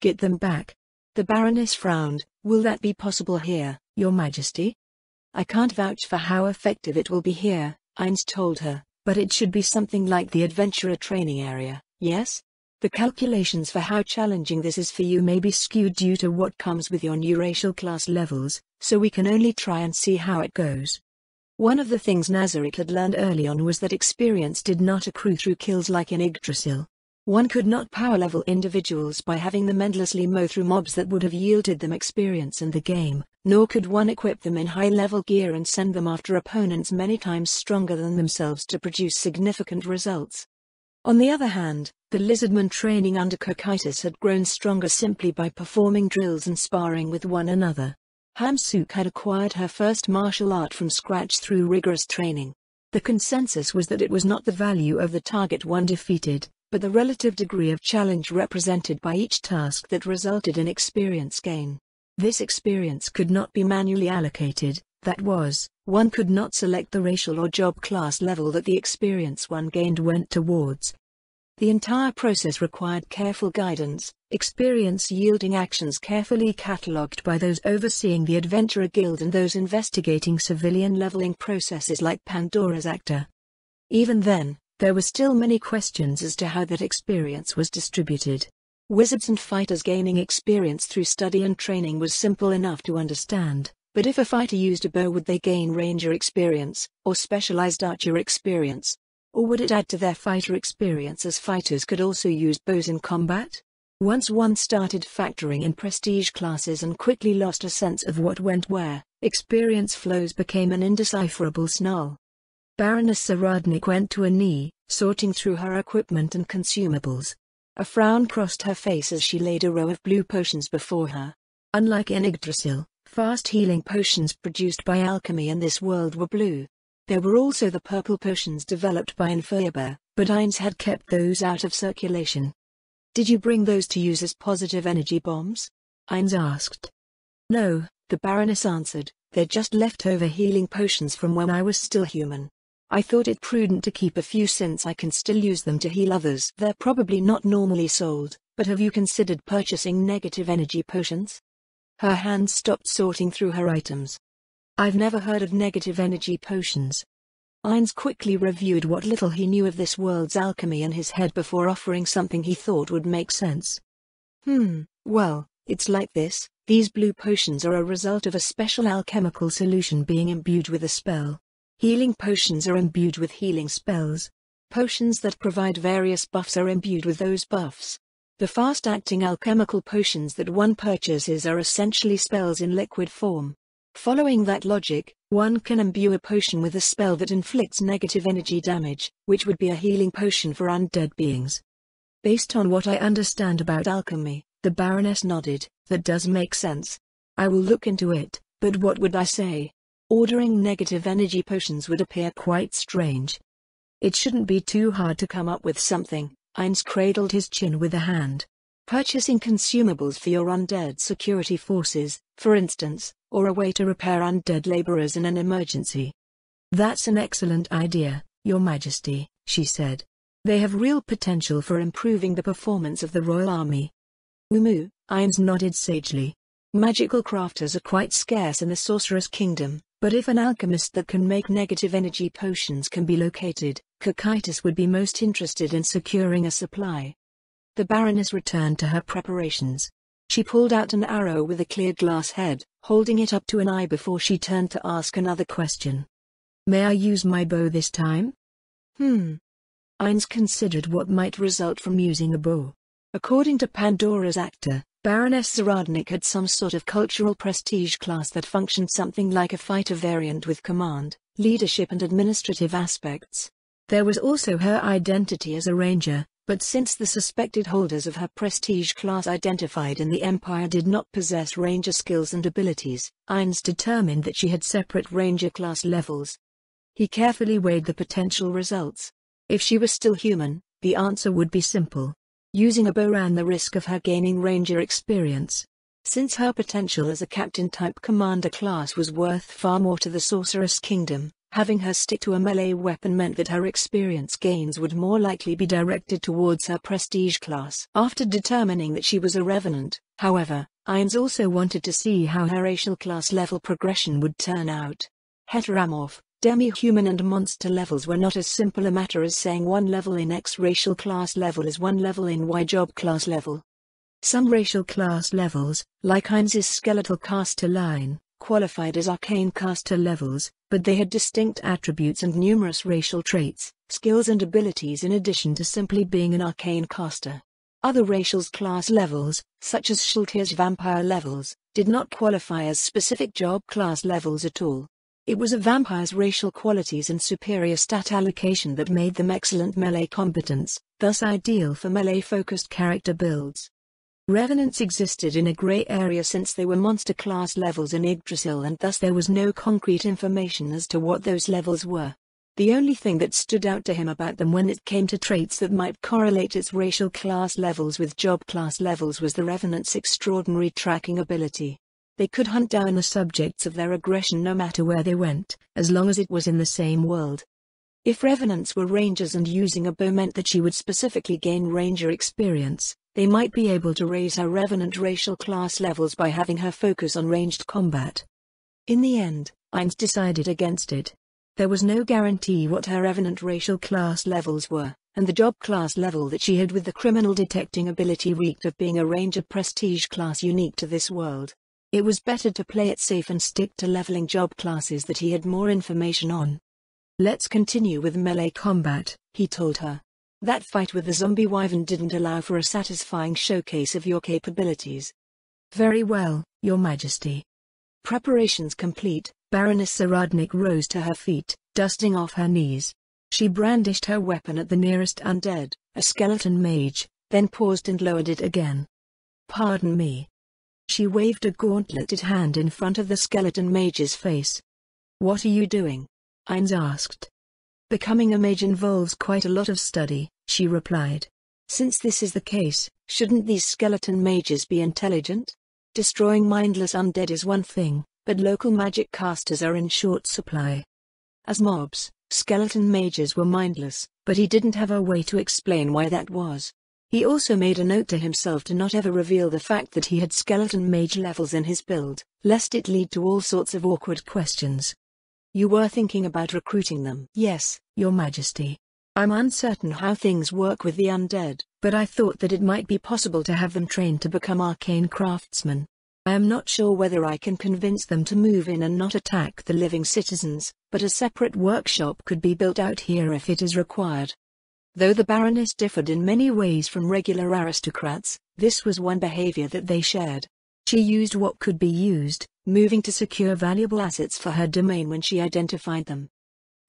Get them back. The Baroness frowned. Will that be possible here, Your Majesty? I can't vouch for how effective it will be here, Ainz told her, but it should be something like the adventurer training area, yes? The calculations for how challenging this is for you may be skewed due to what comes with your new racial class levels, so we can only try and see how it goes. One of the things Nazarick had learned early on was that experience did not accrue through kills like in Yggdrasil. One could not power level individuals by having them endlessly mow through mobs that would have yielded them experience in the game, nor could one equip them in high-level gear and send them after opponents many times stronger than themselves to produce significant results. On the other hand, the lizardmen training under Cocytus had grown stronger simply by performing drills and sparring with one another. Hamsuk had acquired her first martial art from scratch through rigorous training. The consensus was that it was not the value of the target one defeated, but the relative degree of challenge represented by each task that resulted in experience gain. This experience could not be manually allocated, that was, one could not select the racial or job class level that the experience one gained went towards. The entire process required careful guidance, experience-yielding actions carefully catalogued by those overseeing the Adventurer Guild and those investigating civilian leveling processes like Pandora's Actor. Even then, there were still many questions as to how that experience was distributed. Wizards and fighters gaining experience through study and training was simple enough to understand, but if a fighter used a bow, would they gain ranger experience, or specialized archer experience? Or would it add to their fighter experience as fighters could also use bows in combat? Once one started factoring in prestige classes and quickly lost a sense of what went where, experience flows became an indecipherable snarl. Baroness Saradnik went to a knee, sorting through her equipment and consumables. A frown crossed her face as she laid a row of blue potions before her. Unlike in Yggdrasil, fast healing potions produced by alchemy in this world were blue. There were also the purple potions developed by Infurba, but Ainz had kept those out of circulation. Did you bring those to use as positive energy bombs? Ainz asked. No, the Baroness answered, they're just leftover healing potions from when I was still human. I thought it prudent to keep a few since I can still use them to heal others. They're probably not normally sold, but have you considered purchasing negative energy potions? Her hand stopped sorting through her items. I've never heard of negative energy potions. Ainz quickly reviewed what little he knew of this world's alchemy in his head before offering something he thought would make sense. Well, it's like this. These blue potions are a result of a special alchemical solution being imbued with a spell. Healing potions are imbued with healing spells. Potions that provide various buffs are imbued with those buffs. The fast-acting alchemical potions that one purchases are essentially spells in liquid form. Following that logic, one can imbue a potion with a spell that inflicts negative energy damage, which would be a healing potion for undead beings. Based on what I understand about alchemy, the Baroness nodded, that does make sense. I will look into it, but what would I say? Ordering negative energy potions would appear quite strange. It shouldn't be too hard to come up with something. Ainz cradled his chin with a hand. Purchasing consumables for your undead security forces, for instance, or a way to repair undead laborers in an emergency. That's an excellent idea, Your Majesty, she said. They have real potential for improving the performance of the Royal Army. Ainz nodded sagely. Magical crafters are quite scarce in the Sorceress Kingdom, but if an alchemist that can make negative energy potions can be located, Cocytus would be most interested in securing a supply. The Baroness returned to her preparations. She pulled out an arrow with a clear glass head, holding it up to an eye before she turned to ask another question. May I use my bow this time? Ainz considered what might result from using a bow. According to Pandora's Actor, Baroness Saradnik had some sort of cultural prestige class that functioned something like a fighter variant with command, leadership and administrative aspects. There was also her identity as a ranger, but since the suspected holders of her prestige class identified in the Empire did not possess ranger skills and abilities, Ainz determined that she had separate ranger class levels. He carefully weighed the potential results. If she was still human, the answer would be simple. Using a bow ran the risk of her gaining ranger experience. Since her potential as a captain-type commander class was worth far more to the Sorceress Kingdom, Having her stick to a melee weapon meant that her experience gains would more likely be directed towards her prestige class. After determining that she was a revenant, however, Ainz also wanted to see how her racial class level progression would turn out. Heteromorph, demi-human and monster levels were not as simple a matter as saying one level in X racial class level is one level in Y job class level. Some racial class levels, like Ainz's skeletal caster line, qualified as arcane caster levels, but they had distinct attributes and numerous racial traits, skills and abilities in addition to simply being an arcane caster. Other racial class levels, such as Shultir's vampire levels, did not qualify as specific job class levels at all. It was a vampire's racial qualities and superior stat allocation that made them excellent melee combatants, thus ideal for melee-focused character builds. Revenants existed in a grey area since they were monster class levels in Yggdrasil, and thus there was no concrete information as to what those levels were. The only thing that stood out to him about them when it came to traits that might correlate its racial class levels with job class levels was the Revenant's extraordinary tracking ability. They could hunt down the subjects of their aggression no matter where they went, as long as it was in the same world. If Revenants were rangers and using a bow meant that she would specifically gain ranger experience, they might be able to raise her Revenant racial class levels by having her focus on ranged combat. In the end, Ainz decided against it. There was no guarantee what her Revenant racial class levels were, and the job class level that she had with the criminal detecting ability reeked of being a ranger prestige class unique to this world. It was better to play it safe and stick to leveling job classes that he had more information on. "Let's continue with melee combat," he told her. "That fight with the zombie wyvern didn't allow for a satisfying showcase of your capabilities." "Very well, Your Majesty." Preparations complete, Baroness Saradnik rose to her feet, dusting off her knees. She brandished her weapon at the nearest undead, a skeleton mage, then paused and lowered it again. "Pardon me." She waved a gauntleted hand in front of the skeleton mage's face. "What are you doing?" Ainz asked. "Becoming a mage involves quite a lot of study," she replied. "Since this is the case, shouldn't these skeleton mages be intelligent? Destroying mindless undead is one thing, but local magic casters are in short supply." As mobs, skeleton mages were mindless, but he didn't have a way to explain why that was. He also made a note to himself to not ever reveal the fact that he had skeleton mage levels in his build, lest it lead to all sorts of awkward questions. "You were thinking about recruiting them?" "Yes, Your Majesty. I'm uncertain how things work with the undead, but I thought that it might be possible to have them trained to become arcane craftsmen. I am not sure whether I can convince them to move in and not attack the living citizens, but a separate workshop could be built out here if it is required." Though the Baroness differed in many ways from regular aristocrats, this was one behavior that they shared. She used what could be used, moving to secure valuable assets for her domain when she identified them.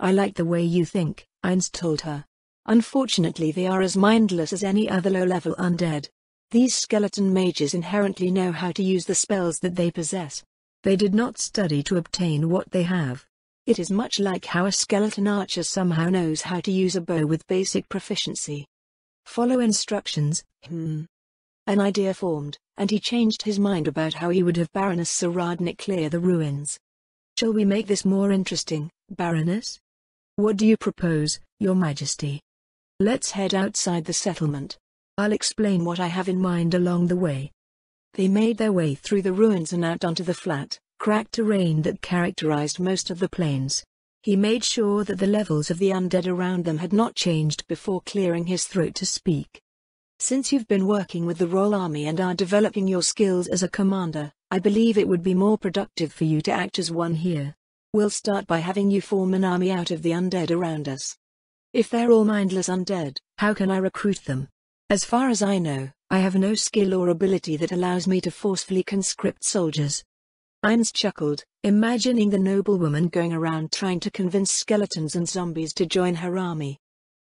"I like the way you think," Ainz told her. "Unfortunately, they are as mindless as any other low-level undead. These skeleton mages inherently know how to use the spells that they possess. They did not study to obtain what they have. It is much like how a skeleton archer somehow knows how to use a bow with basic proficiency. Follow instructions." An idea formed, and he changed his mind about how he would have Baroness Saradnik clear the ruins. "Shall we make this more interesting, Baroness? What do you propose, Your Majesty?" "Let's head outside the settlement. I'll explain what I have in mind along the way." They made their way through the ruins and out onto the flat, cracked terrain that characterized most of the plains. He made sure that the levels of the undead around them had not changed before clearing his throat to speak. "Since you've been working with the Royal Army and are developing your skills as a commander, I believe it would be more productive for you to act as one here. We'll start by having you form an army out of the undead around us. If they're all mindless undead, how can I recruit them? As far as I know, I have no skill or ability that allows me to forcefully conscript soldiers." Ainz chuckled, imagining the noblewoman going around trying to convince skeletons and zombies to join her army.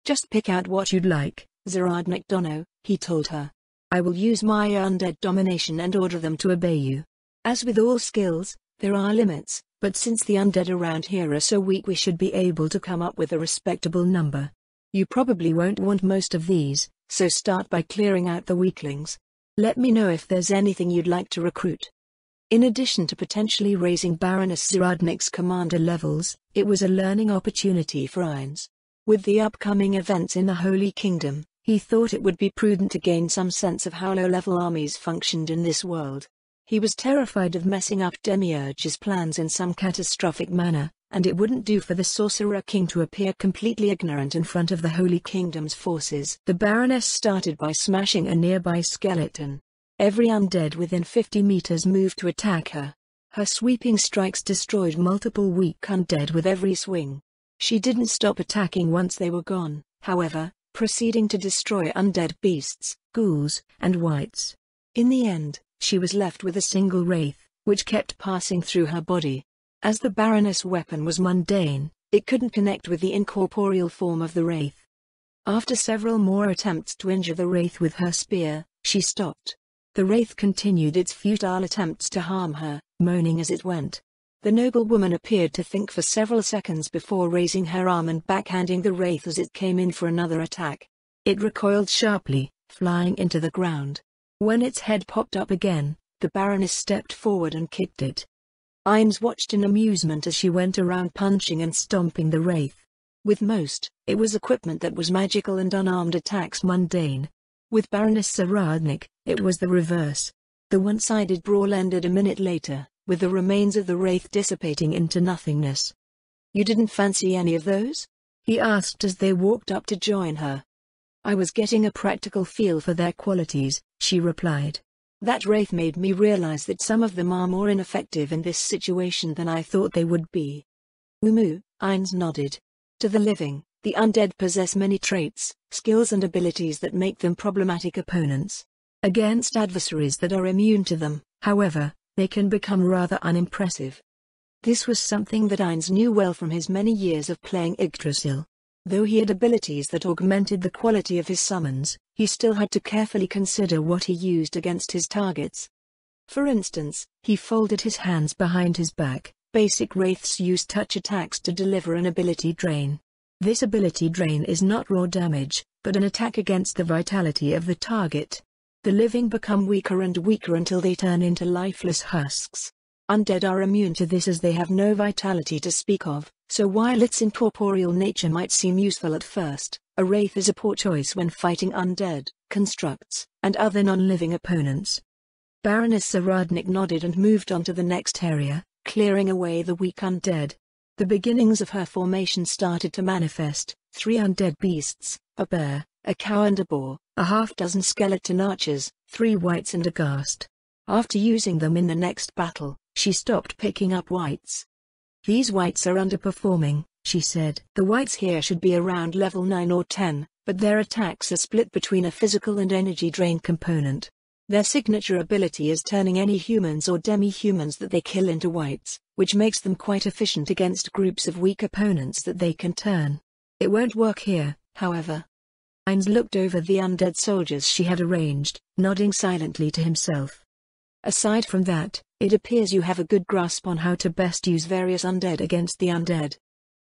"Just pick out what you'd like, Saradnik Dono," he told her. "I will use my undead domination and order them to obey you. As with all skills, there are limits, but since the undead around here are so weak, we should be able to come up with a respectable number. You probably won't want most of these, so start by clearing out the weaklings. Let me know if there's anything you'd like to recruit." In addition to potentially raising Baroness Zaradnik's commander levels, it was a learning opportunity for Ainz. With the upcoming events in the Holy Kingdom, he thought it would be prudent to gain some sense of how low-level armies functioned in this world. He was terrified of messing up Demiurge's plans in some catastrophic manner, and it wouldn't do for the Sorcerer King to appear completely ignorant in front of the Holy Kingdom's forces. The Baroness started by smashing a nearby skeleton. Every undead within 50 meters moved to attack her. Her sweeping strikes destroyed multiple weak undead with every swing. She didn't stop attacking once they were gone, however, proceeding to destroy undead beasts, ghouls, and wights. In the end, she was left with a single wraith, which kept passing through her body. As the Baroness' weapon was mundane, it couldn't connect with the incorporeal form of the wraith. After several more attempts to injure the wraith with her spear, she stopped. The wraith continued its futile attempts to harm her, moaning as it went. The noblewoman appeared to think for several seconds before raising her arm and backhanding the wraith as it came in for another attack. It recoiled sharply, flying into the ground. When its head popped up again, the Baroness stepped forward and kicked it. Ainz watched in amusement as she went around punching and stomping the wraith. With most, it was equipment that was magical and unarmed attacks mundane. With Baroness Zaradnik, it was the reverse. The one-sided brawl ended a minute later, with the remains of the wraith dissipating into nothingness. "You didn't fancy any of those?" he asked as they walked up to join her. "I was getting a practical feel for their qualities," she replied. "That wraith made me realize that some of them are more ineffective in this situation than I thought they would be." Ainz nodded. To the living, the undead possess many traits, skills and abilities that make them problematic opponents. Against adversaries that are immune to them, however, they can become rather unimpressive. This was something that Ainz knew well from his many years of playing Yggdrasil. Though he had abilities that augmented the quality of his summons, he still had to carefully consider what he used against his targets. For instance, he folded his hands behind his back. Basic wraiths use touch attacks to deliver an ability drain. This ability drain is not raw damage, but an attack against the vitality of the target. The living become weaker and weaker until they turn into lifeless husks. Undead are immune to this as they have no vitality to speak of, so while its incorporeal nature might seem useful at first, a wraith is a poor choice when fighting undead, constructs, and other non-living opponents. Baroness Zaradnik nodded and moved on to the next area, clearing away the weak undead. The beginnings of her formation started to manifest: 3 undead beasts, a bear, a cow and a boar, a half-dozen skeleton archers, 3 wights and a ghast. After using them in the next battle, she stopped picking up wights. "These wights are underperforming," she said. "The wights here should be around level 9 or 10, but their attacks are split between a physical and energy drain component. Their signature ability is turning any humans or demi-humans that they kill into wights, which makes them quite efficient against groups of weak opponents that they can turn. It won't work here, however." Ainz looked over the undead soldiers she had arranged, nodding silently to himself. "Aside from that, it appears you have a good grasp on how to best use various undead against the undead."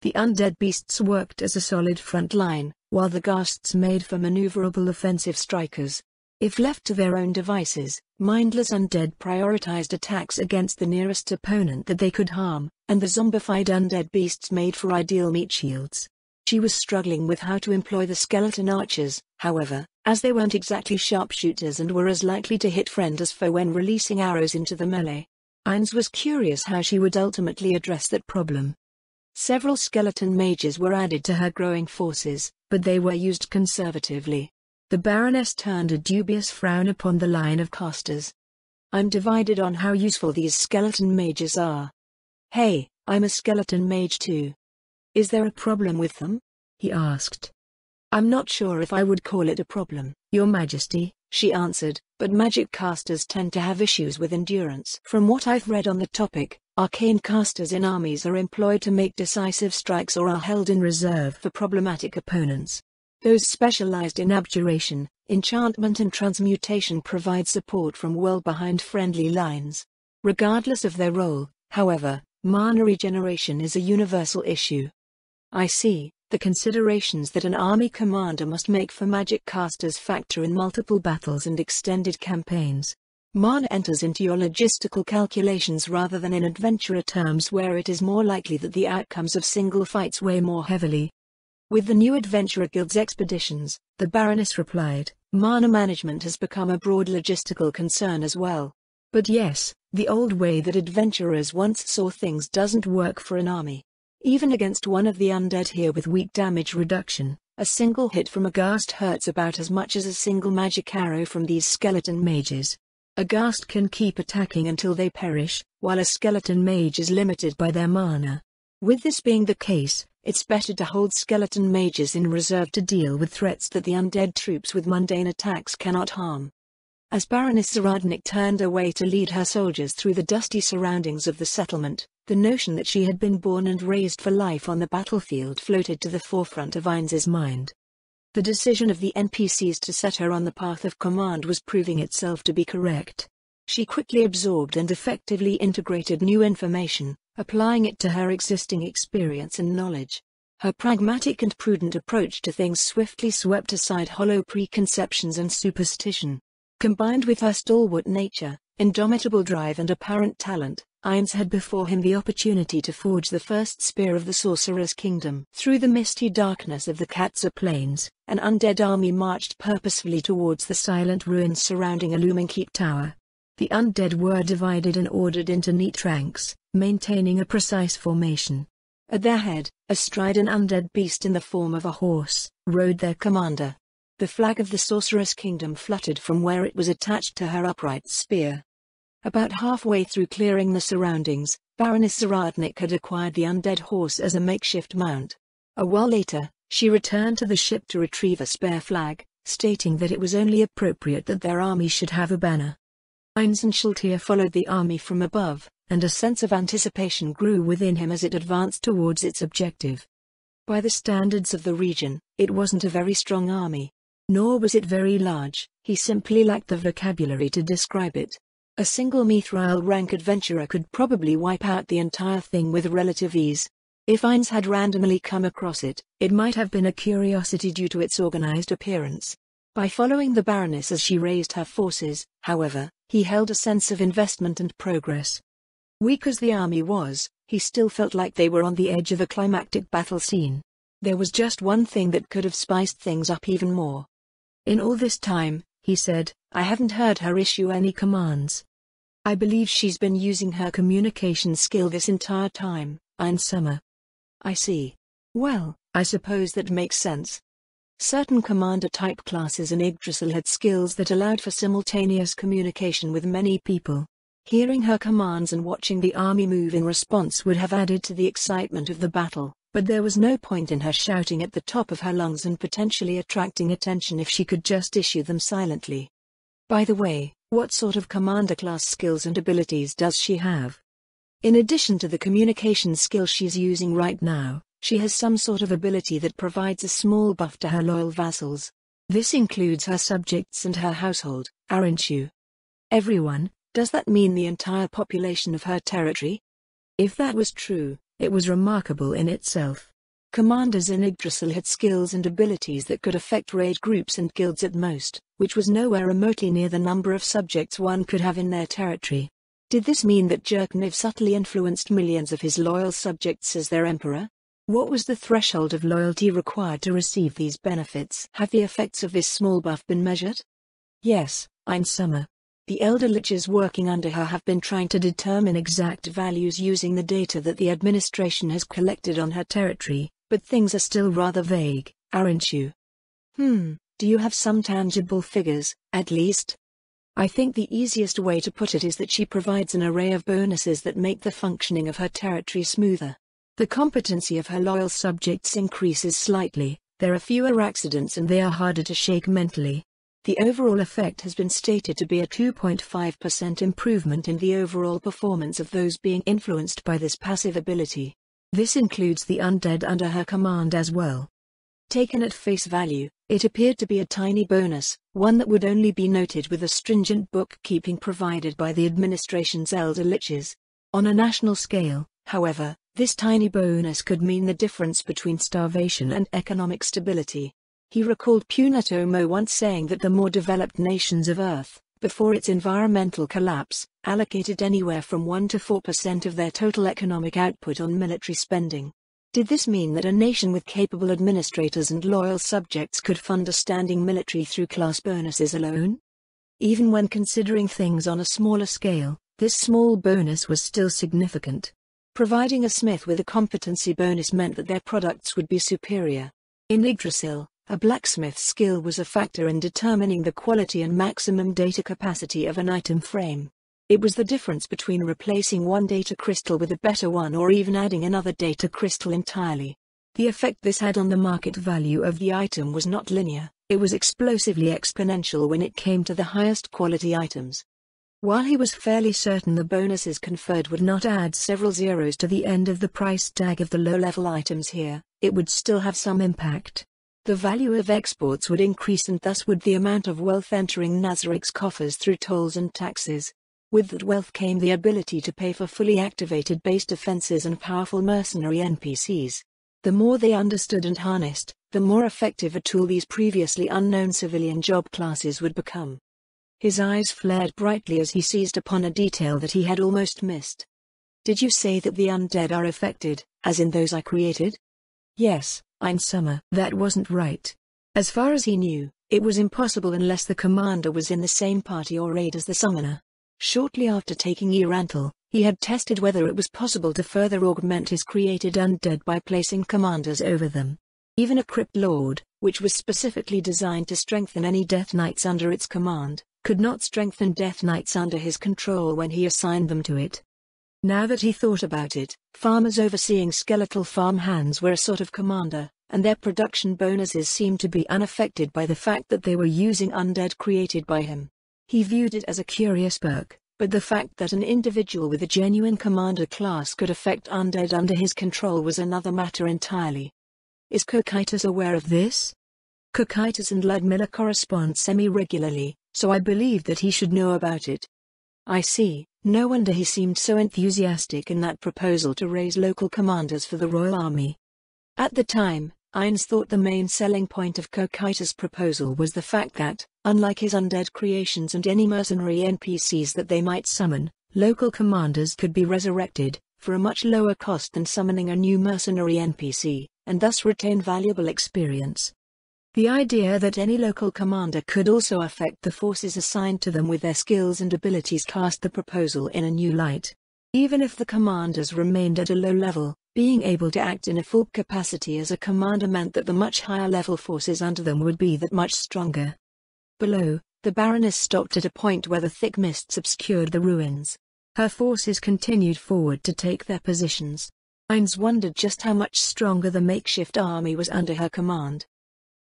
The undead beasts worked as a solid front line, while the ghasts made for maneuverable offensive strikers. If left to their own devices, mindless undead prioritized attacks against the nearest opponent that they could harm, and the zombified undead beasts made for ideal meat shields. She was struggling with how to employ the skeleton archers, however, as they weren't exactly sharpshooters and were as likely to hit friend as foe when releasing arrows into the melee. Ainz was curious how she would ultimately address that problem. Several skeleton mages were added to her growing forces, but they were used conservatively. The Baroness turned a dubious frown upon the line of casters. "I'm divided on how useful these skeleton mages are." "Hey, I'm a skeleton mage too. Is there a problem with them?" he asked. "I'm not sure if I would call it a problem, Your Majesty," she answered, "but magic casters tend to have issues with endurance. From what I've read on the topic, arcane casters in armies are employed to make decisive strikes or are held in reserve for problematic opponents. Those specialized in abjuration, enchantment and transmutation provide support from well behind friendly lines. Regardless of their role, however, mana regeneration is a universal issue." "I see. The considerations that an army commander must make for magic casters factor in multiple battles and extended campaigns. Mana enters into your logistical calculations rather than in adventurer terms, where it is more likely that the outcomes of single fights weigh more heavily. With the new Adventurer Guild's expeditions, the Baroness replied, mana management has become a broad logistical concern as well. But yes, the old way that adventurers once saw things doesn't work for an army. Even against one of the undead here with weak damage reduction, a single hit from a ghast hurts about as much as a single magic arrow from these skeleton mages. A ghast can keep attacking until they perish, while a skeleton mage is limited by their mana. With this being the case, it's better to hold skeleton mages in reserve to deal with threats that the undead troops with mundane attacks cannot harm. As Baroness Zaradnik turned away to lead her soldiers through the dusty surroundings of the settlement, the notion that she had been born and raised for life on the battlefield floated to the forefront of Ainz's mind. The decision of the NPCs to set her on the path of command was proving itself to be correct. She quickly absorbed and effectively integrated new information, applying it to her existing experience and knowledge. Her pragmatic and prudent approach to things swiftly swept aside hollow preconceptions and superstition. Combined with her stalwart nature, indomitable drive and apparent talent, Ainz had before him the opportunity to forge the first spear of the Sorcerer's Kingdom. Through the misty darkness of the Katza Plains, an undead army marched purposefully towards the silent ruins surrounding a looming keep tower. The undead were divided and ordered into neat ranks, maintaining a precise formation. At their head, astride an undead beast in the form of a horse, rode their commander. The flag of the Sorcerer's Kingdom fluttered from where it was attached to her upright spear. About halfway through clearing the surroundings, Baroness Zaradnik had acquired the undead horse as a makeshift mount. A while later, she returned to the ship to retrieve a spare flag, stating that it was only appropriate that their army should have a banner. Ainz and Shultier followed the army from above, and a sense of anticipation grew within him as it advanced towards its objective. By the standards of the region, it wasn't a very strong army. Nor was it very large, he simply lacked the vocabulary to describe it. A single mithril rank adventurer could probably wipe out the entire thing with relative ease. If Ainz had randomly come across it, it might have been a curiosity due to its organized appearance. By following the Baroness as she raised her forces, however, he held a sense of investment and progress. Weak as the army was, he still felt like they were on the edge of a climactic battle scene. There was just one thing that could have spiced things up even more. In all this time, he said, I haven't heard her issue any commands. I believe she's been using her communication skill this entire time, Ainz Summer. I see. Well, I suppose that makes sense. Certain commander-type classes in Yggdrasil had skills that allowed for simultaneous communication with many people. Hearing her commands and watching the army move in response would have added to the excitement of the battle, but there was no point in her shouting at the top of her lungs and potentially attracting attention if she could just issue them silently. By the way, what sort of commander-class skills and abilities does she have? In addition to the communication skill she's using right now, she has some sort of ability that provides a small buff to her loyal vassals. This includes her subjects and her household, aren't you? Everyone, does that mean the entire population of her territory? If that was true, it was remarkable in itself. Commanders in Yggdrasil had skills and abilities that could affect raid groups and guilds at most, which was nowhere remotely near the number of subjects one could have in their territory. Did this mean that Jerkniv subtly influenced millions of his loyal subjects as their emperor? What was the threshold of loyalty required to receive these benefits? Have the effects of this small buff been measured? Yes, Ainz Summer. The elder liches working under her have been trying to determine exact values using the data that the administration has collected on her territory, but things are still rather vague, aren't you? Do you have some tangible figures, at least? I think the easiest way to put it is that she provides an array of bonuses that make the functioning of her territory smoother. The competency of her loyal subjects increases slightly, there are fewer accidents and they are harder to shake mentally. The overall effect has been stated to be a 2.5% improvement in the overall performance of those being influenced by this passive ability. This includes the undead under her command as well. Taken at face value, it appeared to be a tiny bonus, one that would only be noted with the stringent bookkeeping provided by the administration's elder liches. On a national scale, however, this tiny bonus could mean the difference between starvation and economic stability. He recalled Punatomo once saying that the more developed nations of Earth, before its environmental collapse, allocated anywhere from 1 to 4% of their total economic output on military spending. Did this mean that a nation with capable administrators and loyal subjects could fund a standing military through class bonuses alone? Even when considering things on a smaller scale, this small bonus was still significant. Providing a smith with a competency bonus meant that their products would be superior. In Yggdrasil, a blacksmith's skill was a factor in determining the quality and maximum data capacity of an item frame. It was the difference between replacing one data crystal with a better one or even adding another data crystal entirely. The effect this had on the market value of the item was not linear, it was explosively exponential when it came to the highest quality items. While he was fairly certain the bonuses conferred would not add several zeros to the end of the price tag of the low-level items here, it would still have some impact. The value of exports would increase and thus would the amount of wealth entering Nazarik's coffers through tolls and taxes. With that wealth came the ability to pay for fully activated base defenses and powerful mercenary NPCs. The more they understood and harnessed, the more effective a tool these previously unknown civilian job classes would become. His eyes flared brightly as he seized upon a detail that he had almost missed. "Did you say that the undead are affected, as in those I created?" "Yes, in summer." That wasn't right. As far as he knew, it was impossible unless the commander was in the same party or raid as the summoner. Shortly after taking Erantal, he had tested whether it was possible to further augment his created undead by placing commanders over them. Even a Crypt Lord, which was specifically designed to strengthen any Death Knights under its command, could not strengthen Death Knights under his control when he assigned them to it. Now that he thought about it, farmers overseeing skeletal farm hands were a sort of commander, and their production bonuses seemed to be unaffected by the fact that they were using undead created by him. He viewed it as a curious perk, but the fact that an individual with a genuine commander class could affect undead under his control was another matter entirely. Is Cocytus aware of this? Cocytus and Ludmilla correspond semi-regularly, so I believed that he should know about it. I see, no wonder he seemed so enthusiastic in that proposal to raise local commanders for the Royal Army. At the time, Ines thought the main selling point of Cocytus' proposal was the fact that, unlike his undead creations and any mercenary NPCs that they might summon, local commanders could be resurrected, for a much lower cost than summoning a new mercenary NPC, and thus retain valuable experience. The idea that any local commander could also affect the forces assigned to them with their skills and abilities cast the proposal in a new light. Even if the commanders remained at a low level, being able to act in a full capacity as a commander meant that the much higher level forces under them would be that much stronger. Below, the Baroness stopped at a point where the thick mists obscured the ruins. Her forces continued forward to take their positions. Ines wondered just how much stronger the makeshift army was under her command.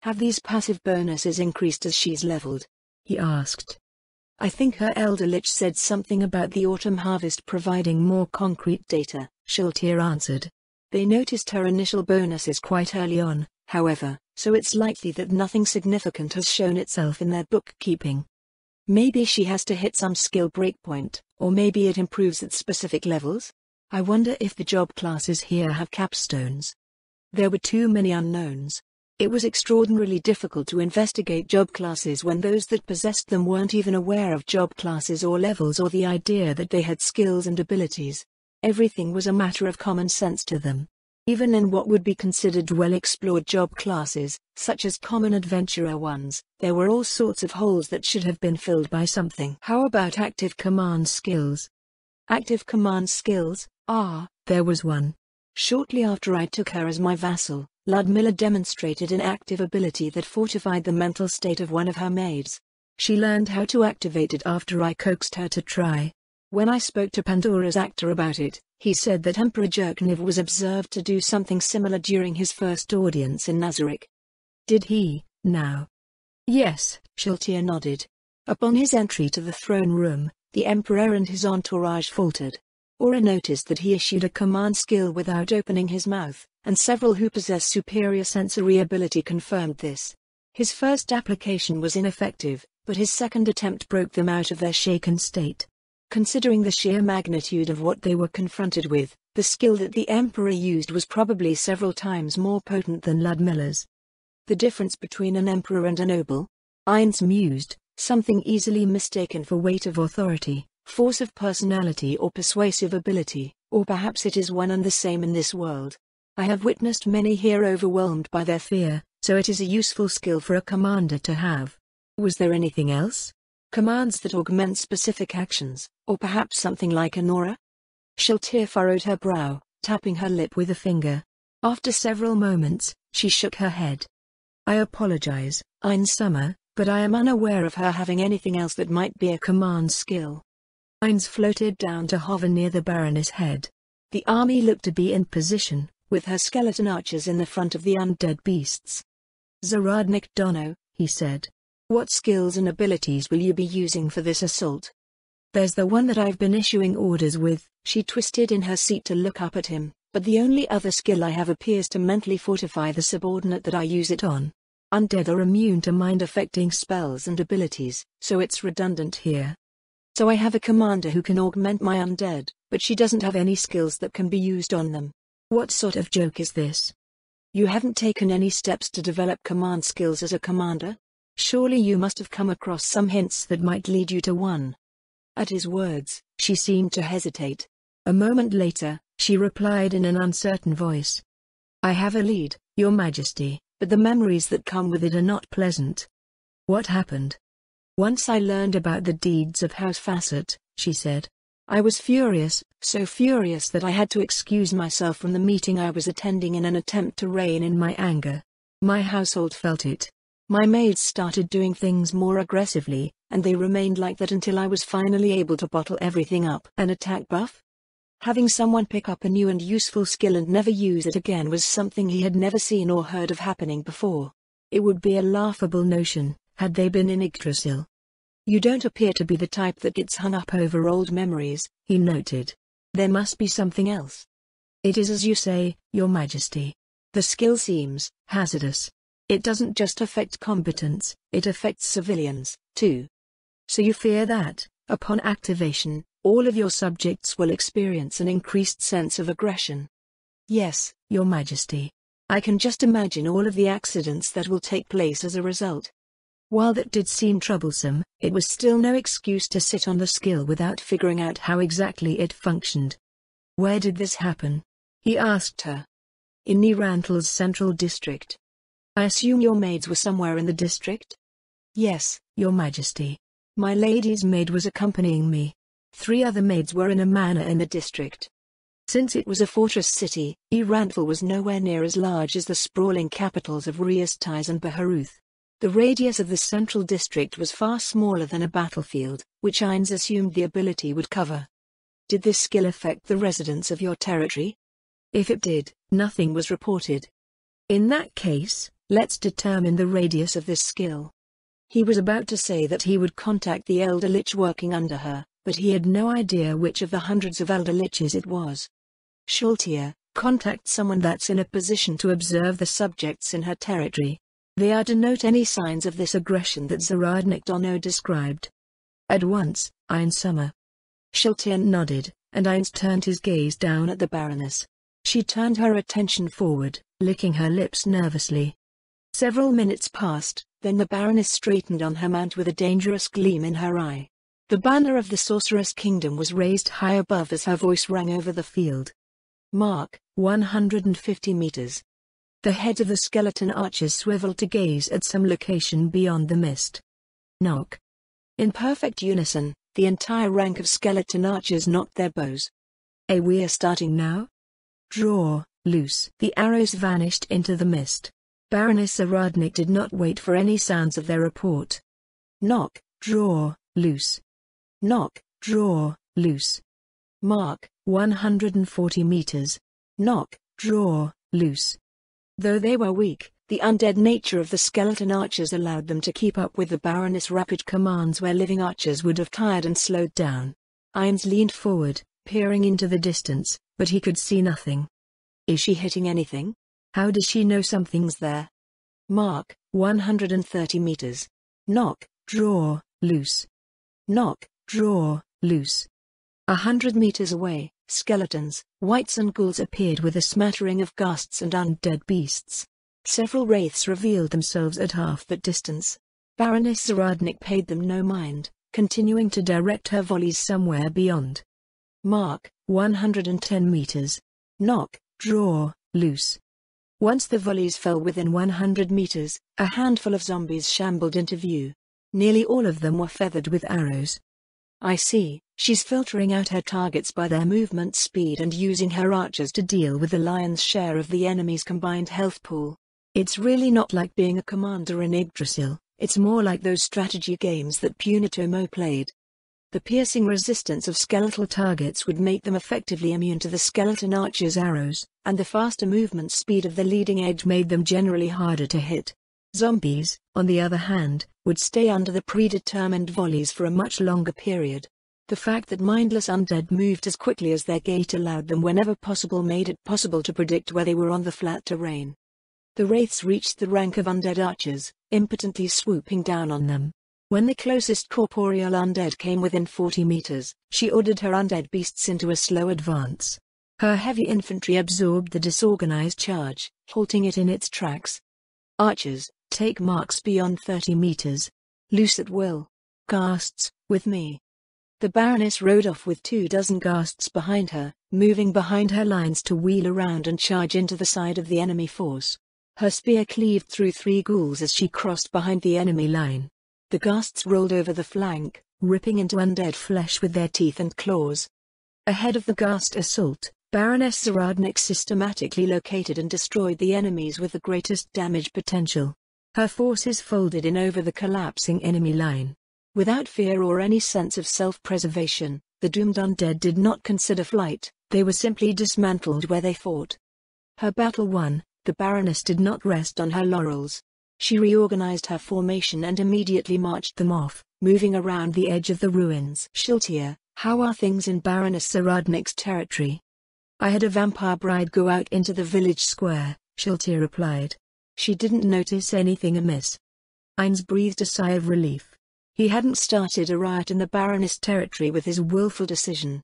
"Have these passive bonuses increased as she's leveled?" he asked. "I think her elder lich said something about the autumn harvest providing more concrete data," Shultier answered. "They noticed her initial bonuses quite early on, however, so it's likely that nothing significant has shown itself in their bookkeeping. Maybe she has to hit some skill breakpoint, or maybe it improves at specific levels? I wonder if the job classes here have capstones." There were too many unknowns. It was extraordinarily difficult to investigate job classes when those that possessed them weren't even aware of job classes or levels or the idea that they had skills and abilities. Everything was a matter of common sense to them. Even in what would be considered well-explored job classes, such as common adventurer ones, there were all sorts of holes that should have been filled by something. How about active command skills? Active command skills? There was one. Shortly after I took her as my vassal, Ludmilla demonstrated an active ability that fortified the mental state of one of her maids. She learned how to activate it after I coaxed her to try. When I spoke to Pandora's actor about it, he said that Emperor Jerkniv was observed to do something similar during his first audience in Nazarik. Did he, now? Yes, Shultier nodded. Upon his entry to the throne room, the Emperor and his entourage faltered. Aura noticed that he issued a command skill without opening his mouth, and several who possess superior sensory ability confirmed this. His first application was ineffective, but his second attempt broke them out of their shaken state. Considering the sheer magnitude of what they were confronted with, the skill that the Emperor used was probably several times more potent than Ludmilla's. The difference between an emperor and a noble? Ines mused, something easily mistaken for weight of authority, force of personality or persuasive ability, or perhaps it is one and the same in this world. I have witnessed many here overwhelmed by their fear, so it is a useful skill for a commander to have. Was there anything else? Commands that augment specific actions, or perhaps something like an aura? Shaltir furrowed her brow, tapping her lip with a finger. After several moments, she shook her head. I apologize, Ein Summer, but I am unaware of her having anything else that might be a command skill. Eins floated down to hover near the Baroness' head. The army looked to be in position, with her skeleton archers in the front of the undead beasts. Zaradnik Dono, he said. What skills and abilities will you be using for this assault? There's the one that I've been issuing orders with. She twisted in her seat to look up at him, but the only other skill I have appears to mentally fortify the subordinate that I use it on. Undead are immune to mind-affecting spells and abilities, so it's redundant here. So I have a commander who can augment my undead, but she doesn't have any skills that can be used on them. What sort of joke is this? You haven't taken any steps to develop command skills as a commander? Surely you must have come across some hints that might lead you to one. At his words, she seemed to hesitate. A moment later, she replied in an uncertain voice. I have a lead, Your Majesty, but the memories that come with it are not pleasant. What happened? Once I learned about the deeds of House Facet, she said. I was furious, so furious that I had to excuse myself from the meeting I was attending in an attempt to rein in my anger. My household felt it. My maids started doing things more aggressively, and they remained like that until I was finally able to bottle everything up. An attack buff? Having someone pick up a new and useful skill and never use it again was something he had never seen or heard of happening before. It would be a laughable notion, had they been in Yggdrasil. You don't appear to be the type that gets hung up over old memories, he noted. There must be something else. It is as you say, Your Majesty. The skill seems hazardous. It doesn't just affect combatants, it affects civilians, too. So you fear that, upon activation, all of your subjects will experience an increased sense of aggression. Yes, Your Majesty. I can just imagine all of the accidents that will take place as a result. While that did seem troublesome, it was still no excuse to sit on the skill without figuring out how exactly it functioned. Where did this happen? He asked her. In Nirantal's central district. I assume your maids were somewhere in the district? Yes, Your Majesty. My lady's maid was accompanying me. 3 other maids were in a manor in the district. Since it was a fortress city, Nirantal was nowhere near as large as the sprawling capitals of Riastais and Baharuth. The radius of the central district was far smaller than a battlefield, which Ainz assumed the ability would cover. Did this skill affect the residents of your territory? If it did, nothing was reported. In that case, let's determine the radius of this skill. He was about to say that he would contact the Elder Lich working under her, but he had no idea which of the hundreds of Elder Liches it was. Shaltir, contact someone that's in a position to observe the subjects in her territory. They are to note any signs of this aggression that Zaradnik Dono described. At once, Ein Summer. Shaltir nodded, and Ainz turned his gaze down at the Baroness. She turned her attention forward, licking her lips nervously. Several minutes passed, then the Baroness straightened on her mount with a dangerous gleam in her eye. The banner of the Sorceress Kingdom was raised high above as her voice rang over the field. Mark, 150 meters. The heads of the skeleton archers swiveled to gaze at some location beyond the mist. Knock. In perfect unison, the entire rank of skeleton archers knocked their bows. We're starting now? Draw, loose. The arrows vanished into the mist. Baroness Zaradnik did not wait for any sounds of their report. Knock, draw, loose. Knock, draw, loose. Mark, 140 meters. Knock, draw, loose. Though they were weak, the undead nature of the skeleton archers allowed them to keep up with the Baroness' rapid commands where living archers would have tired and slowed down. Ainz leaned forward, peering into the distance, but he could see nothing. Is she hitting anything? How does she know something's there? Mark, 130 meters. Knock, draw, loose. Knock, draw, loose. 100 meters away, skeletons, wights and ghouls appeared with a smattering of ghasts and undead beasts. Several wraiths revealed themselves at half that distance. Baroness Zaradnik paid them no mind, continuing to direct her volleys somewhere beyond. Mark, 110 meters. Knock, draw, loose. Once the volleys fell within 100 meters, a handful of zombies shambled into view. Nearly all of them were feathered with arrows. I see, she's filtering out her targets by their movement speed and using her archers to deal with the lion's share of the enemy's combined health pool. It's really not like being a commander in Yggdrasil, it's more like those strategy games that Punitomo played. The piercing resistance of skeletal targets would make them effectively immune to the skeleton archer's arrows, and the faster movement speed of the leading edge made them generally harder to hit. Zombies, on the other hand, would stay under the predetermined volleys for a much longer period. The fact that mindless undead moved as quickly as their gait allowed them whenever possible made it possible to predict where they were on the flat terrain. The wraiths reached the rank of undead archers, impotently swooping down on them. When the closest corporeal undead came within 40 meters, she ordered her undead beasts into a slow advance. Her heavy infantry absorbed the disorganized charge, halting it in its tracks. Archers, take marks beyond 30 meters. Loose at will. Ghasts, with me. The Baroness rode off with 24 ghasts behind her, moving behind her lines to wheel around and charge into the side of the enemy force. Her spear cleaved through 3 ghouls as she crossed behind the enemy line. The ghasts rolled over the flank, ripping into undead flesh with their teeth and claws. Ahead of the ghast assault, Baroness Zaradnik systematically located and destroyed the enemies with the greatest damage potential. Her forces folded in over the collapsing enemy line. Without fear or any sense of self-preservation, the doomed undead did not consider flight, they were simply dismantled where they fought. Her battle won, the Baroness did not rest on her laurels. She reorganized her formation and immediately marched them off, moving around the edge of the ruins. Shiltir, how are things in Baroness Zaradnik's territory? I had a vampire bride go out into the village square, Shiltir replied. She didn't notice anything amiss. Ainz breathed a sigh of relief. He hadn't started a riot in the Baroness territory with his willful decision.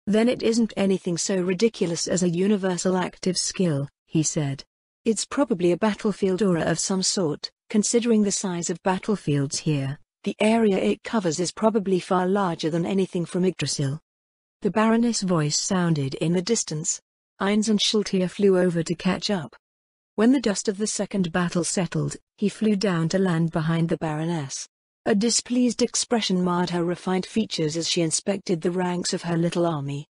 Then it isn't anything so ridiculous as a universal active skill, he said. It's probably a battlefield aura of some sort, considering the size of battlefields here. The area it covers is probably far larger than anything from Yggdrasil. The Baroness' voice sounded in the distance. Ainz and Shiltir flew over to catch up. When the dust of the second battle settled, he flew down to land behind the Baroness. A displeased expression marred her refined features as she inspected the ranks of her little army.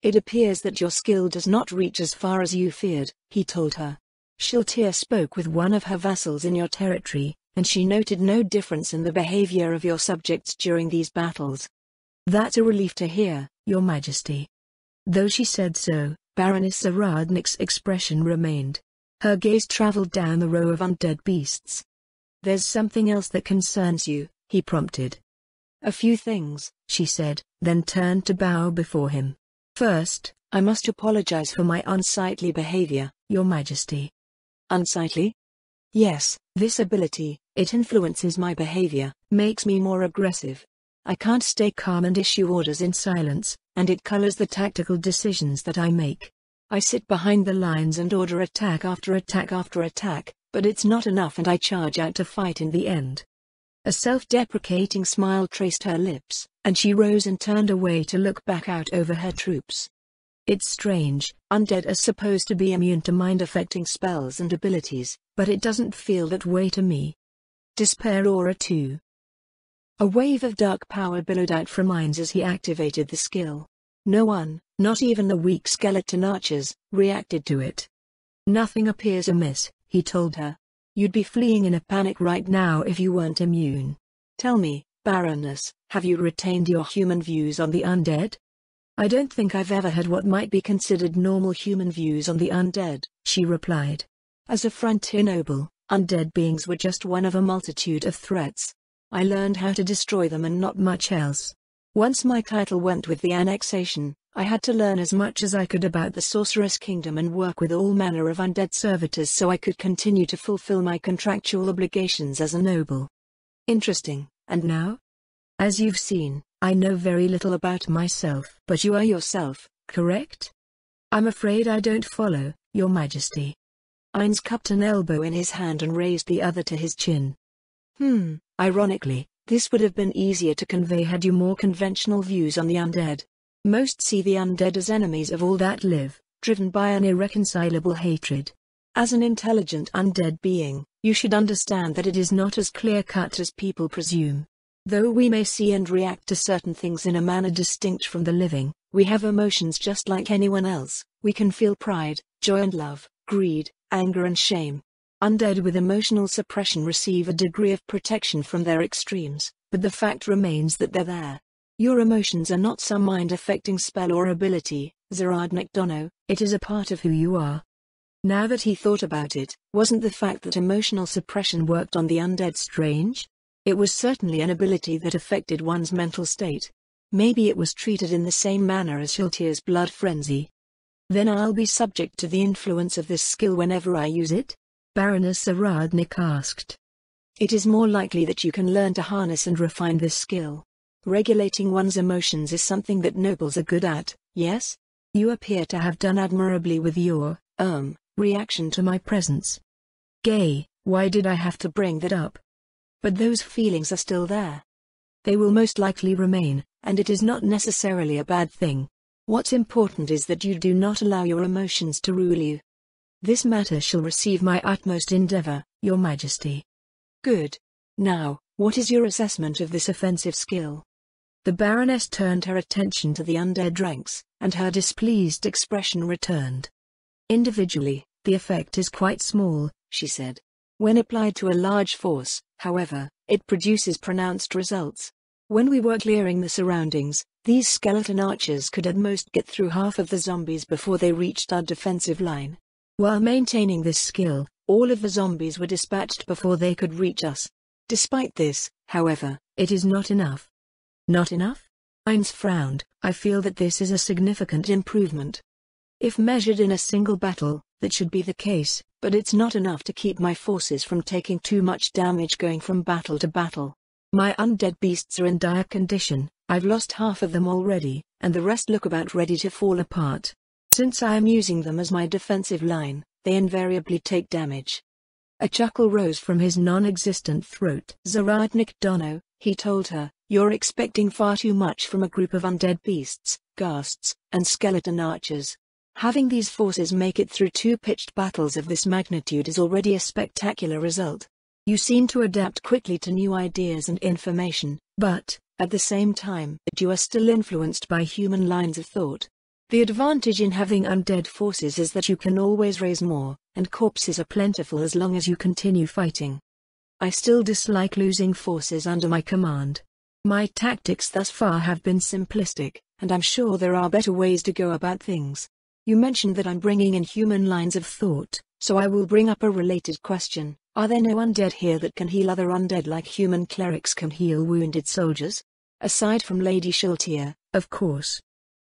It appears that your skill does not reach as far as you feared, he told her. Shiltir spoke with one of her vassals in your territory, and she noted no difference in the behavior of your subjects during these battles. That's a relief to hear, Your Majesty. Though she said so, Baroness Zaradnik's expression remained. Her gaze traveled down the row of undead beasts. There's something else that concerns you, he prompted. A few things, she said, then turned to bow before him. First, I must apologize for my unsightly behavior, Your Majesty. Unsightly? Yes, this ability, it influences my behavior, makes me more aggressive. I can't stay calm and issue orders in silence, and it colors the tactical decisions that I make. I sit behind the lines and order attack after attack after attack, but it's not enough and I charge out to fight in the end. A self-deprecating smile traced her lips, and she rose and turned away to look back out over her troops. It's strange, undead are supposed to be immune to mind-affecting spells and abilities, but it doesn't feel that way to me. Despair Aura 2. A wave of dark power billowed out from Ainz as he activated the skill. No one, not even the weak skeleton archers, reacted to it. Nothing appears amiss, he told her. You'd be fleeing in a panic right now if you weren't immune. Tell me, Baroness, have you retained your human views on the undead? I don't think I've ever had what might be considered normal human views on the undead, she replied. As a frontier noble, undead beings were just one of a multitude of threats. I learned how to destroy them and not much else. Once my title went with the annexation, I had to learn as much as I could about the Sorceress Kingdom and work with all manner of undead servitors so I could continue to fulfill my contractual obligations as a noble. Interesting, and now? As you've seen, I know very little about myself. But you are yourself, correct? I'm afraid I don't follow, Your Majesty. Ainz cupped an elbow in his hand and raised the other to his chin. Ironically, this would have been easier to convey had you more conventional views on the undead. Most see the undead as enemies of all that live, driven by an irreconcilable hatred. As an intelligent undead being, you should understand that it is not as clear-cut as people presume. Though we may see and react to certain things in a manner distinct from the living, we have emotions just like anyone else. We can feel pride, joy and love, greed, anger and shame. Undead with emotional suppression receive a degree of protection from their extremes, but the fact remains that they're there. Your emotions are not some mind-affecting spell or ability, Zaradnik Dono, it is a part of who you are. Now that he thought about it, wasn't the fact that emotional suppression worked on the undead strange? It was certainly an ability that affected one's mental state. Maybe it was treated in the same manner as Shiltir's blood frenzy. Then I'll be subject to the influence of this skill whenever I use it? Baroness Zaradnik asked. It is more likely that you can learn to harness and refine this skill. Regulating one's emotions is something that nobles are good at, yes? You appear to have done admirably with your, reaction to my presence. Gay, why did I have to bring that up? But those feelings are still there. They will most likely remain, and it is not necessarily a bad thing. What's important is that you do not allow your emotions to rule you. This matter shall receive my utmost endeavor, Your Majesty. Good. Now, what is your assessment of this offensive skill? The Baroness turned her attention to the undead ranks, and her displeased expression returned. Individually, the effect is quite small, she said. When applied to a large force, however, it produces pronounced results. When we were clearing the surroundings, these skeleton archers could at most get through half of the zombies before they reached our defensive line. While maintaining this skill, all of the zombies were dispatched before they could reach us. Despite this, however, it is not enough. Not enough? Heinz frowned. I feel that this is a significant improvement. If measured in a single battle, that should be the case, but it's not enough to keep my forces from taking too much damage going from battle to battle. My undead beasts are in dire condition. I've lost half of them already, and the rest look about ready to fall apart. Since I am using them as my defensive line, they invariably take damage. A chuckle rose from his non-existent throat. Zaradnik Dono, he told her, you're expecting far too much from a group of undead beasts, ghasts, and skeleton archers. Having these forces make it through 2 pitched battles of this magnitude is already a spectacular result. You seem to adapt quickly to new ideas and information, but, at the same time, you are still influenced by human lines of thought. The advantage in having undead forces is that you can always raise more, and corpses are plentiful as long as you continue fighting. I still dislike losing forces under my command. My tactics thus far have been simplistic, and I'm sure there are better ways to go about things. You mentioned that I'm bringing in human lines of thought, so I will bring up a related question. Are there no undead here that can heal other undead like human clerics can heal wounded soldiers? Aside from Lady Shiltir, of course.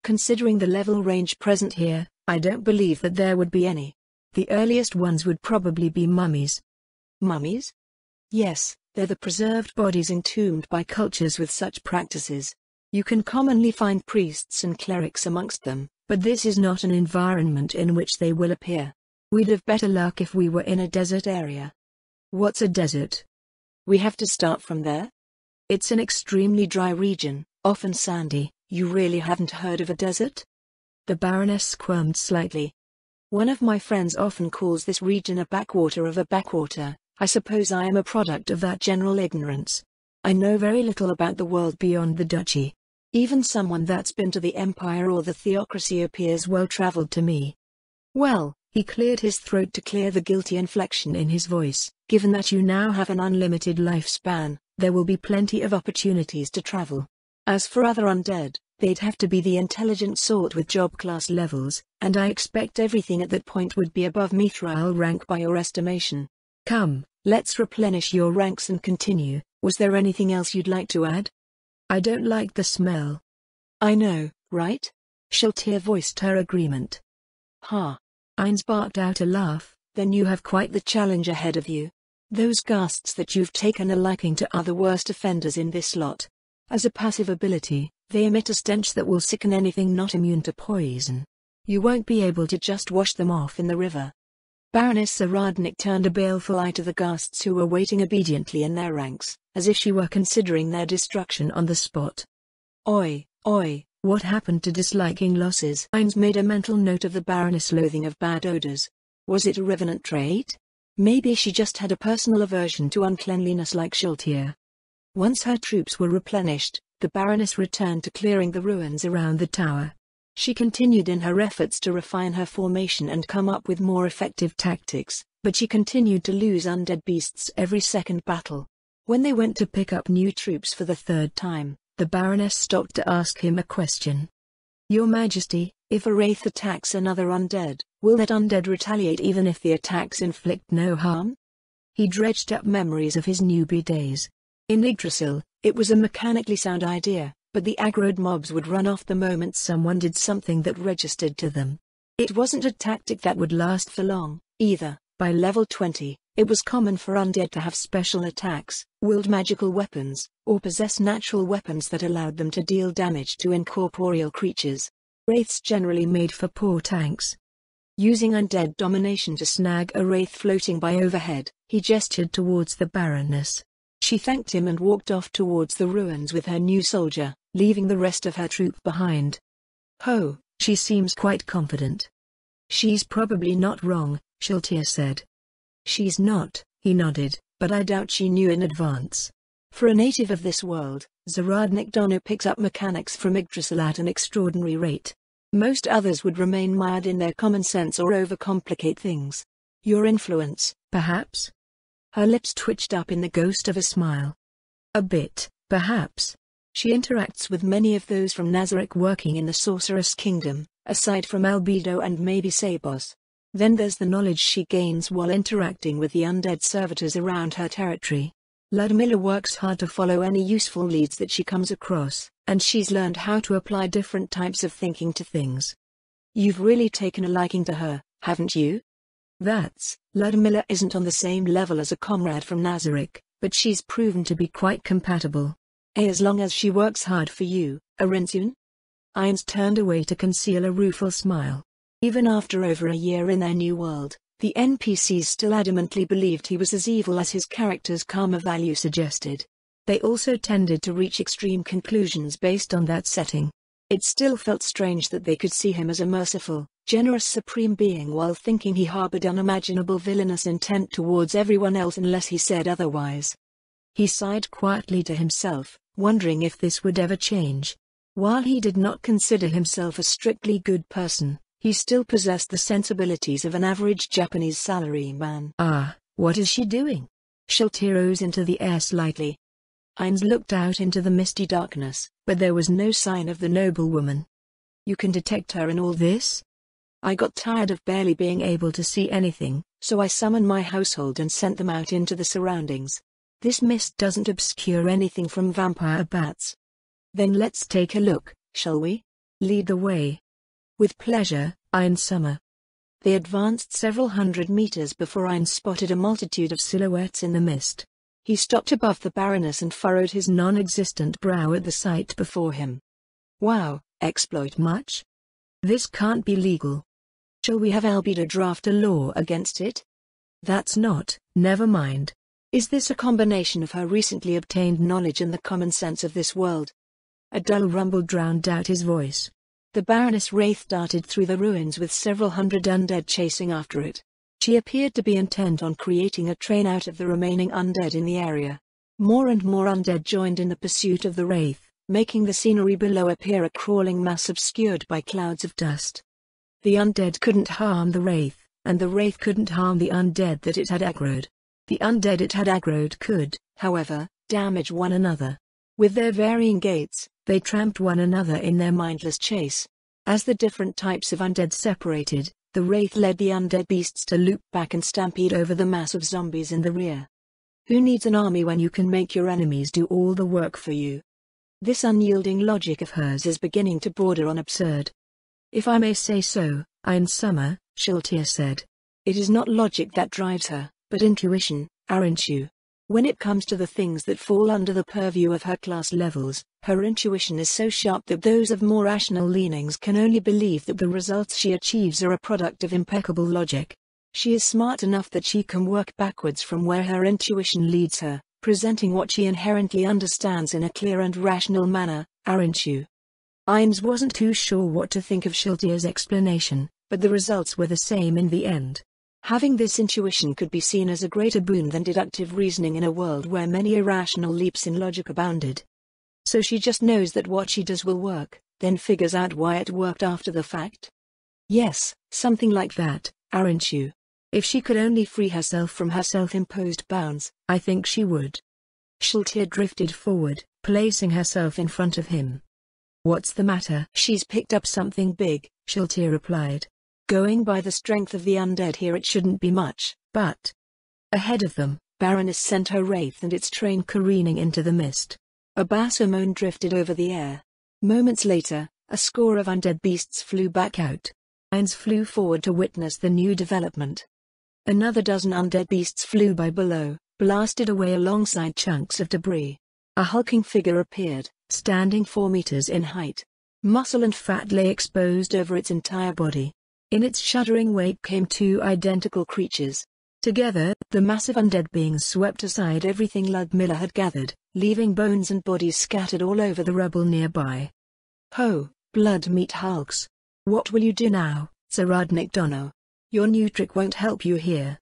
Considering the level range present here, I don't believe that there would be any. The earliest ones would probably be mummies. Mummies? Yes, they're the preserved bodies entombed by cultures with such practices. You can commonly find priests and clerics amongst them, but this is not an environment in which they will appear. We'd have better luck if we were in a desert area. What's a desert? We have to start from there? It's an extremely dry region, often sandy. You really haven't heard of a desert? The Baroness squirmed slightly. One of my friends often calls this region a backwater of a backwater. I suppose I am a product of that general ignorance. I know very little about the world beyond the duchy. Even someone that's been to the Empire or the theocracy appears well-traveled to me. Well, he cleared his throat to clear the guilty inflection in his voice. Given that you now have an unlimited lifespan, there will be plenty of opportunities to travel. As for other undead, they'd have to be the intelligent sort with job class levels, and I expect everything at that point would be above mithril rank by your estimation. Come, let's replenish your ranks and continue. Was there anything else you'd like to add? I don't like the smell. I know, right? Shiltir voiced her agreement. Ha! Heinz barked out a laugh. Then you have quite the challenge ahead of you. Those ghasts that you've taken a liking to are the worst offenders in this lot. As a passive ability, they emit a stench that will sicken anything not immune to poison. You won't be able to just wash them off in the river. Baroness Zaradnik turned a baleful eye to the guests who were waiting obediently in their ranks, as if she were considering their destruction on the spot. Oi, oi, what happened to disliking losses? Heinz made a mental note of the Baroness' loathing of bad odors. Was it a revenant trait? Maybe she just had a personal aversion to uncleanliness like Schultier. Once her troops were replenished, the Baroness returned to clearing the ruins around the tower. She continued in her efforts to refine her formation and come up with more effective tactics, but she continued to lose undead beasts every second battle. When they went to pick up new troops for the third time, the Baroness stopped to ask him a question. Your Majesty, if a wraith attacks another undead, will that undead retaliate even if the attacks inflict no harm? He dredged up memories of his newbie days. In Yggdrasil, it was a mechanically sound idea, but the aggroed mobs would run off the moment someone did something that registered to them. It wasn't a tactic that would last for long, either. By level 20, it was common for undead to have special attacks, wield magical weapons, or possess natural weapons that allowed them to deal damage to incorporeal creatures. Wraiths generally made for poor tanks. Using undead domination to snag a wraith floating by overhead, he gestured towards the Baroness. She thanked him and walked off towards the ruins with her new soldier, leaving the rest of her troop behind. Ho, she seems quite confident. She's probably not wrong, Schultier said. She's not, he nodded, but I doubt she knew in advance. For a native of this world, Zaradnik Dono picks up mechanics from Yggdrasil at an extraordinary rate. Most others would remain mired in their common sense or overcomplicate things. Your influence, perhaps? Her lips twitched up in the ghost of a smile. A bit, perhaps. She interacts with many of those from Nazarick working in the Sorceress Kingdom, aside from Albedo and maybe Sabos. Then there's the knowledge she gains while interacting with the undead servitors around her territory. Ludmilla works hard to follow any useful leads that she comes across, and she's learned how to apply different types of thinking to things. You've really taken a liking to her, haven't you? Ludmilla isn't on the same level as a comrade from Nazarick, but she's proven to be quite compatible. As long as she works hard for you, Arinsun? Ainz turned away to conceal a rueful smile. Even after over a year in their new world, the NPCs still adamantly believed he was as evil as his character's karma value suggested. They also tended to reach extreme conclusions based on that setting. It still felt strange that they could see him as a merciful, generous supreme being while thinking he harbored unimaginable villainous intent towards everyone else unless he said otherwise. He sighed quietly to himself, wondering if this would ever change. While he did not consider himself a strictly good person, he still possessed the sensibilities of an average Japanese salaryman. Ah, what is she doing? Schultier rose into the air slightly. Ainz looked out into the misty darkness, but there was no sign of the noblewoman. You can detect her in all this? I got tired of barely being able to see anything, so I summoned my household and sent them out into the surroundings. This mist doesn't obscure anything from vampire bats. Then let's take a look, shall we? Lead the way. With pleasure, Ainz Summer. They advanced several hundred meters before Ainz spotted a multitude of silhouettes in the mist. He stopped above the Baroness and furrowed his non-existent brow at the sight before him. Wow, exploit much? This can't be legal. Shall we have Albedo draft a law against it? That's not, never mind. Is this a combination of her recently obtained knowledge and the common sense of this world? A dull rumble drowned out his voice. The Baroness Wraith darted through the ruins with several hundred undead chasing after it. She appeared to be intent on creating a train out of the remaining undead in the area. More and more undead joined in the pursuit of the Wraith, making the scenery below appear a crawling mass obscured by clouds of dust. The undead couldn't harm the Wraith, and the Wraith couldn't harm the undead that it had aggroed. The undead it had aggroed could, however, damage one another. With their varying gaits, they tramped one another in their mindless chase. As the different types of undead separated, the Wraith led the undead beasts to loop back and stampede over the mass of zombies in the rear. Who needs an army when you can make your enemies do all the work for you? This unyielding logic of hers is beginning to border on absurd. If I may say so, Ainz Summer, Schultier said. It is not logic that drives her, but intuition, aren't you? When it comes to the things that fall under the purview of her class levels, her intuition is so sharp that those of more rational leanings can only believe that the results she achieves are a product of impeccable logic. She is smart enough that she can work backwards from where her intuition leads her, presenting what she inherently understands in a clear and rational manner, aren't you? Ines wasn't too sure what to think of Shiltir's explanation, but the results were the same in the end. Having this intuition could be seen as a greater boon than deductive reasoning in a world where many irrational leaps in logic abounded. So she just knows that what she does will work, then figures out why it worked after the fact? Yes, something like that, aren't you? If she could only free herself from her self-imposed bounds, I think she would. Shiltir drifted forward, placing herself in front of him. What's the matter? She's picked up something big, Shiltir replied. Going by the strength of the undead here, it shouldn't be much, but... Ahead of them, Baroness sent her wraith and its train careening into the mist. A basso moan drifted over the air. Moments later, a score of undead beasts flew back out. Ines flew forward to witness the new development. Another dozen undead beasts flew by below, blasted away alongside chunks of debris. A hulking figure appeared, standing 4 meters in height. Muscle and fat lay exposed over its entire body. In its shuddering wake came 2 identical creatures. Together, the massive undead beings swept aside everything Ludmilla had gathered, leaving bones and bodies scattered all over the rubble nearby. Ho, blood-meat hulks! What will you do now, Sir Rodnik Dono? Your new trick won't help you here.